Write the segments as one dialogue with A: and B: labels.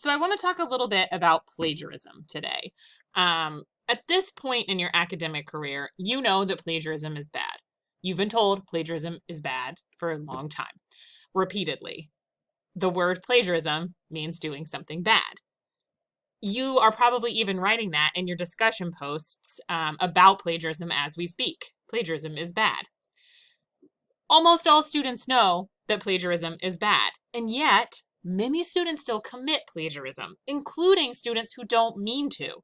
A: So I want to talk a little bit about plagiarism today. At this point in your academic career, you know that plagiarism is bad. You've been told plagiarism is bad for a long time, repeatedly. The word plagiarism means doing something bad. You are probably even writing that in your discussion posts about plagiarism as we speak. Plagiarism is bad. Almost all students know that plagiarism is bad, and yet many students still commit plagiarism, including students who don't mean to.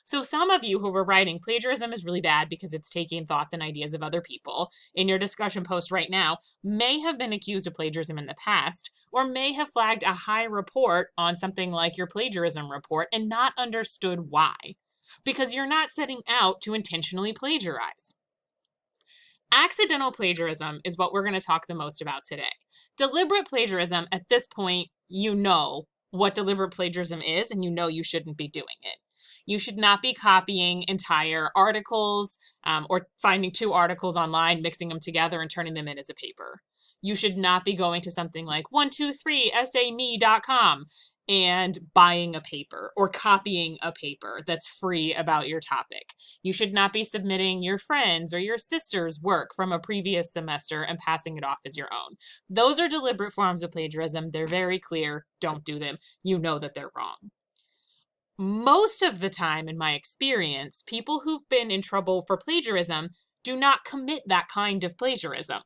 A: So some of you who were writing plagiarism is really bad because it's taking thoughts and ideas of other people in your discussion post right now may have been accused of plagiarism in the past, or may have flagged a high report on something like your plagiarism report and not understood why, because you're not setting out to intentionally plagiarize. Accidental plagiarism is what we're going to talk the most about today. Deliberate plagiarism, at this point, you know what deliberate plagiarism is, and you know you shouldn't be doing it. You should not be copying entire articles or finding two articles online, mixing them together, and turning them in as a paper. You should not be going to something like 123essayme.com and buying a paper or copying a paper that's free about your topic. You should not be submitting your friends or your sister's work from a previous semester and passing it off as your own. Those are deliberate forms of plagiarism. They're very clear. Don't do them. You know that they're wrong. Most of the time, in my experience, people who've been in trouble for plagiarism do not commit that kind of plagiarism.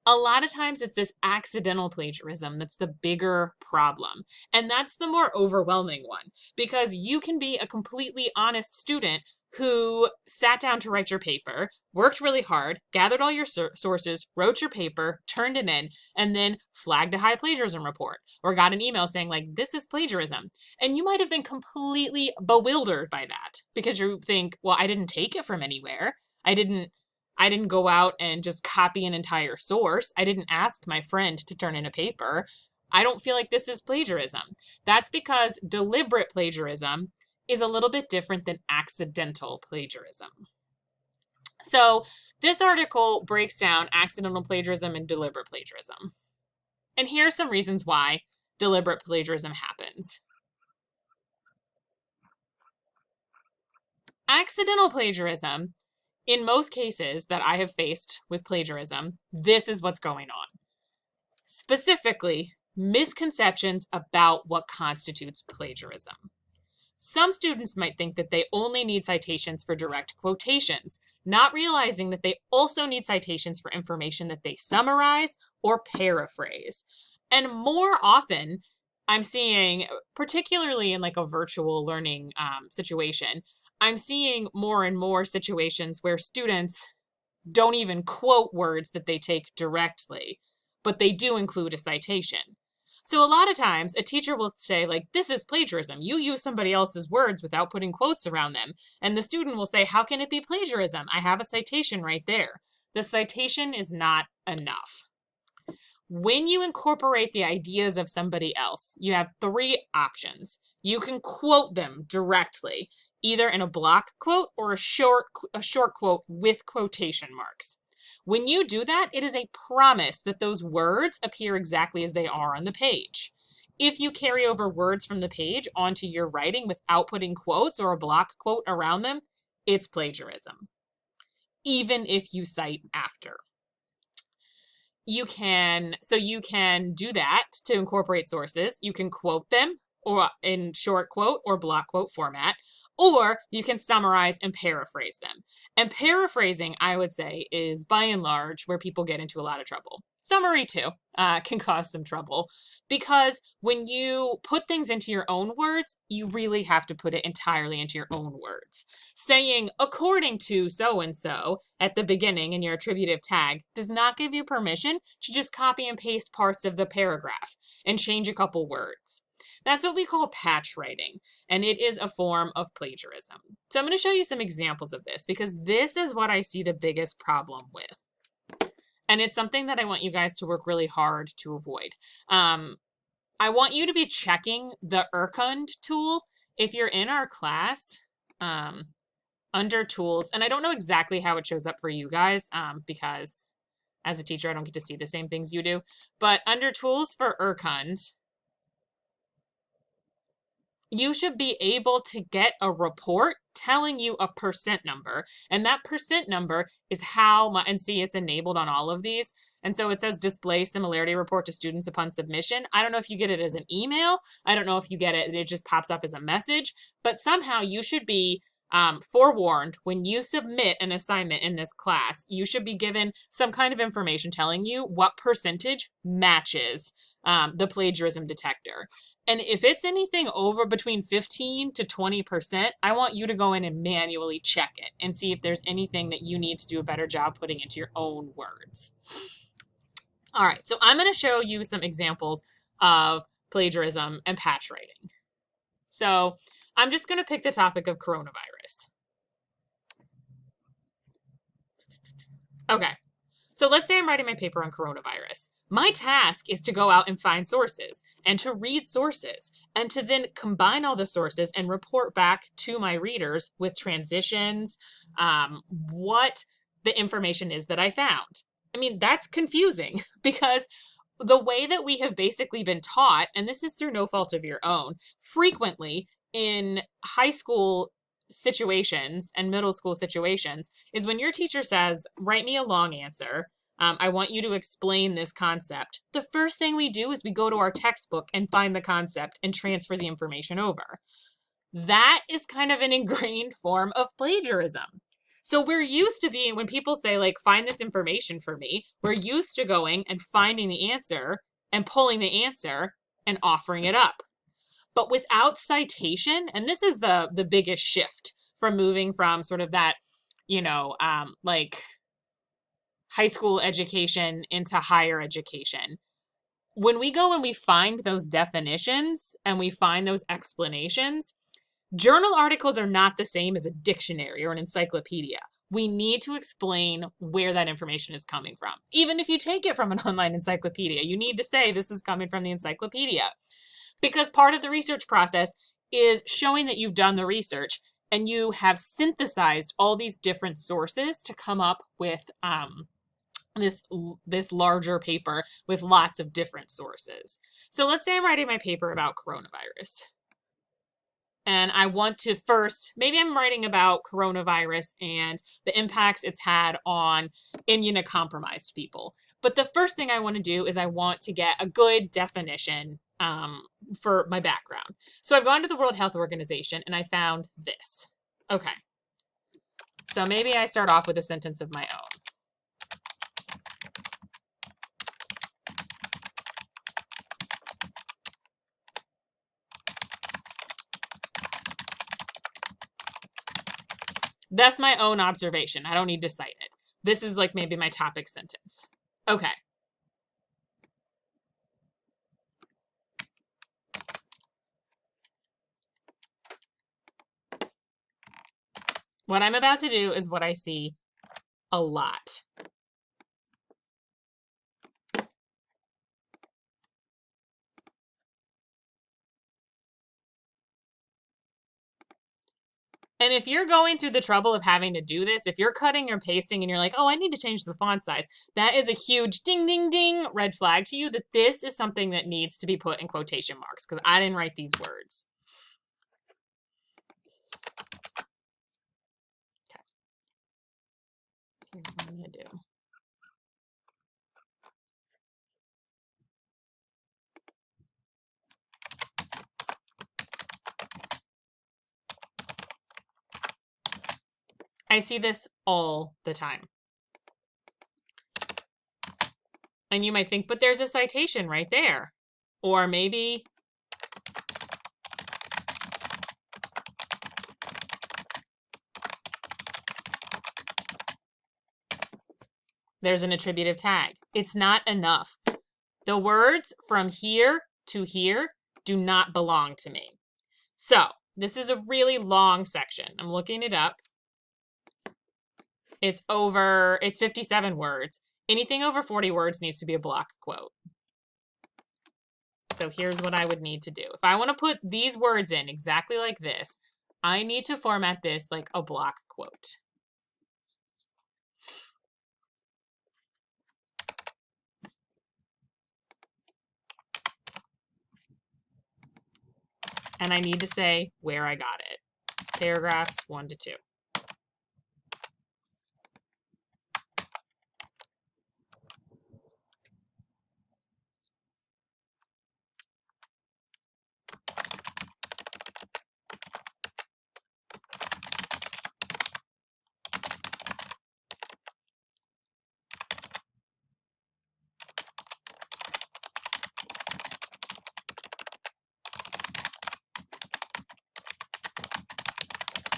A: A lot of times it's this accidental plagiarism that's the bigger problem. And that's the more overwhelming one, because you can be a completely honest student who sat down to write your paper, worked really hard, gathered all your sources, wrote your paper, turned it in, and then flagged a high plagiarism report or got an email saying like, this is plagiarism. And you might have been completely bewildered by that because you think, well, I didn't take it from anywhere. I didn't go out and just copy an entire source. I didn't ask my friend to turn in a paper. I don't feel like this is plagiarism. That's because deliberate plagiarism is a little bit different than accidental plagiarism. So this article breaks down accidental plagiarism and deliberate plagiarism. And here are some reasons why deliberate plagiarism happens. Accidental plagiarism, in most cases that I have faced with plagiarism, this is what's going on. Specifically, misconceptions about what constitutes plagiarism. Some students might think that they only need citations for direct quotations, not realizing that they also need citations for information that they summarize or paraphrase. And more often, I'm seeing, particularly in like a virtual learning situation, I'm seeing more and more situations where students don't even quote words that they take directly, but they do include a citation. So a lot of times a teacher will say like, this is plagiarism. You use somebody else's words without putting quotes around them. And the student will say, how can it be plagiarism? I have a citation right there. The citation is not enough. When you incorporate the ideas of somebody else, you have three options. You can quote them directly, either in a block quote or a short quote with quotation marks. When you do that, it is a promise that those words appear exactly as they are on the page. If you carry over words from the page onto your writing without putting quotes or a block quote around them, it's plagiarism, even if you cite after. You can do that to incorporate sources. You can quote them or in short quote or block quote format, or you can summarize and paraphrase them. And paraphrasing, I would say, is by and large where people get into a lot of trouble. Summary too can cause some trouble because when you put things into your own words, you really have to put it entirely into your own words. Saying according to so-and-so at the beginning in your attributive tag does not give you permission to just copy and paste parts of the paragraph and change a couple words. That's what we call patch writing, and it is a form of plagiarism. So I'm going to show you some examples of this because this is what I see the biggest problem with. And it's something that I want you guys to work really hard to avoid. I want you to be checking the Urkund tool if you're in our class under tools. And I don't know exactly how it shows up for you guys because as a teacher, I don't get to see the same things you do. But under tools for Urkund, you should be able to get a report telling you a percent number. And that percent number is how much, and see, it's enabled on all of these. And so it says display similarity report to students upon submission. I don't know if you get it as an email. I don't know if you get it, it just pops up as a message, but somehow you should be forewarned when you submit an assignment in this class, you should be given some kind of information telling you what percentage matches the plagiarism detector. And if it's anything over between 15 to 20%, I want you to go in and manually check it and see if there's anything that you need to do a better job putting into your own words. All right, so I'm going to show you some examples of plagiarism and patch writing. So I'm just going to pick the topic of coronavirus. Okay, so let's say I'm writing my paper on coronavirus. My task is to go out and find sources and to read sources and to then combine all the sources and report back to my readers with transitions, what the information is that I found. I mean, that's confusing because the way that we have basically been taught, and this is through no fault of your own, frequently in high school situations and middle school situations is when your teacher says, write me a long answer. I want you to explain this concept. The first thing we do is we go to our textbook and find the concept and transfer the information over. That is kind of an ingrained form of plagiarism. So we're used to being, when people say, like, find this information for me, we're used to going and finding the answer and pulling the answer and offering it up. But without citation, and this is the biggest shift from moving from sort of that, like high school education into higher education. When we go and we find those definitions and we find those explanations, journal articles are not the same as a dictionary or an encyclopedia. We need to explain where that information is coming from. Even if you take it from an online encyclopedia, you need to say this is coming from the encyclopedia. Because part of the research process is showing that you've done the research and you have synthesized all these different sources to come up with this larger paper with lots of different sources. So let's say I'm writing my paper about coronavirus. And I want to first, maybe I'm writing about coronavirus and the impacts it's had on immunocompromised people. But the first thing I want to do is I want to get a good definition for my background. So I've gone to the World Health Organization and I found this. Okay. So maybe I start off with a sentence of my own. That's my own observation. I don't need to cite it. This is like maybe my topic sentence. Okay. What I'm about to do is what I see a lot. And if you're going through the trouble of having to do this, if you're cutting or pasting and you're like, oh, I need to change the font size, that is a huge ding, ding, ding red flag to you that this is something that needs to be put in quotation marks because I didn't write these words. Okay. Here's what I'm going to do. I see this all the time. And you might think, but there's a citation right there. Or maybe there's an attributive tag. It's not enough. The words from here to here do not belong to me. So this is a really long section. I'm looking it up. It's 57 words. Anything over 40 words needs to be a block quote. So here's what I would need to do. If I want to put these words in exactly like this, I need to format this like a block quote. and I need to say where I got it. Paragraphs 1 to 2.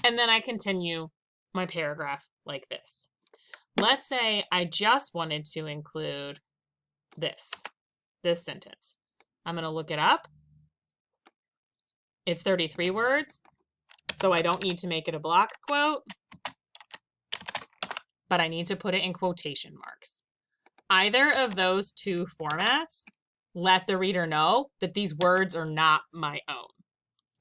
A: And then I continue my paragraph like this. Let's say I just wanted to include this sentence. I'm going to look it up. It's 33 words, so I don't need to make it a block quote, but I need to put it in quotation marks. Either of those two formats let the reader know that these words are not my own.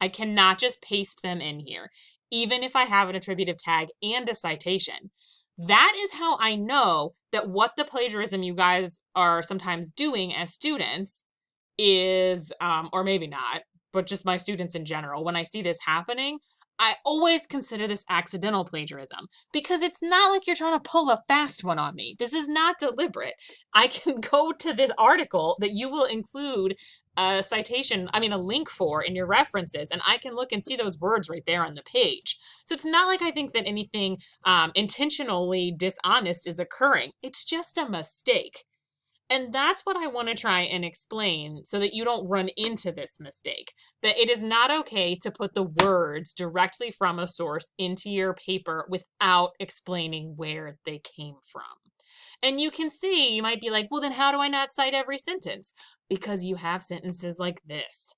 A: I cannot just paste them in here, even if I have an attributive tag and a citation. That is how I know that what the plagiarism you guys are sometimes doing as students is, or maybe not, but just my students in general, when I see this happening, I always consider this accidental plagiarism because it's not like you're trying to pull a fast one on me. This is not deliberate. I can go to this article that you will include a citation, a link for in your references, and I can look and see those words right there on the page. So it's not like I think that anything intentionally dishonest is occurring. It's just a mistake. And that's what I want to try and explain so that you don't run into this mistake. That it is not okay to put the words directly from a source into your paper without explaining where they came from. And you can see, you might be like, well, then how do I not cite every sentence? Because you have sentences like this.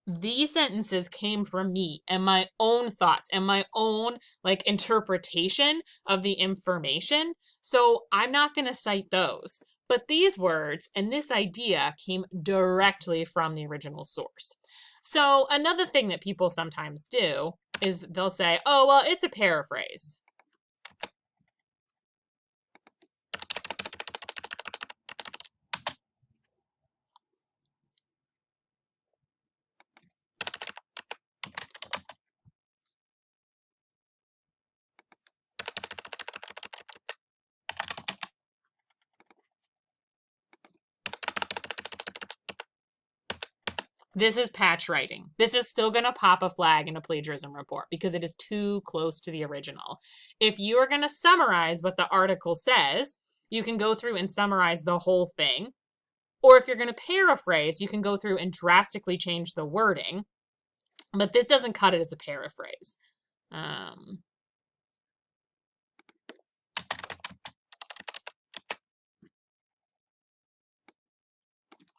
A: These sentences came from me and my own thoughts and my own interpretation of the information. So I'm not going to cite those. But these words and this idea came directly from the original source. So another thing that people sometimes do is they'll say, oh, well, it's a paraphrase. This is patch writing. This is still going to pop a flag in a plagiarism report because it is too close to the original. If you are going to summarize what the article says, you can go through and summarize the whole thing. Or if you're going to paraphrase, you can go through and drastically change the wording. But this doesn't cut it as a paraphrase.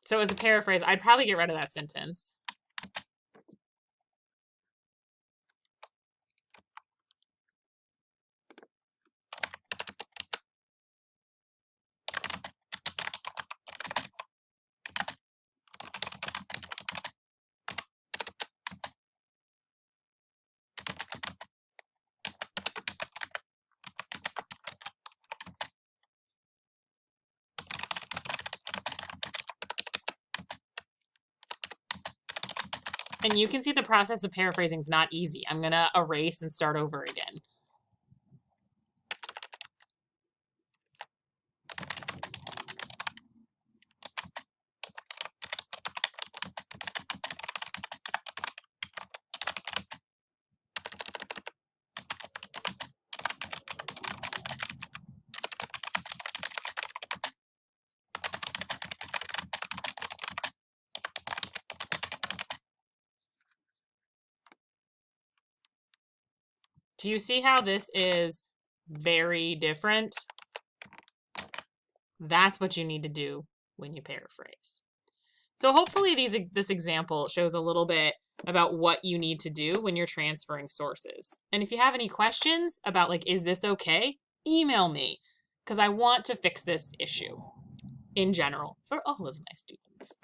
A: So as a paraphrase, I'd probably get rid of that sentence. And you can see the process of paraphrasing is not easy. I'm going to erase and start over again. Do you see how this is very different? That's what you need to do when you paraphrase. So hopefully this example shows a little bit about what you need to do when you're transferring sources. And if you have any questions about is this okay? Email me because I want to fix this issue in general for all of my students.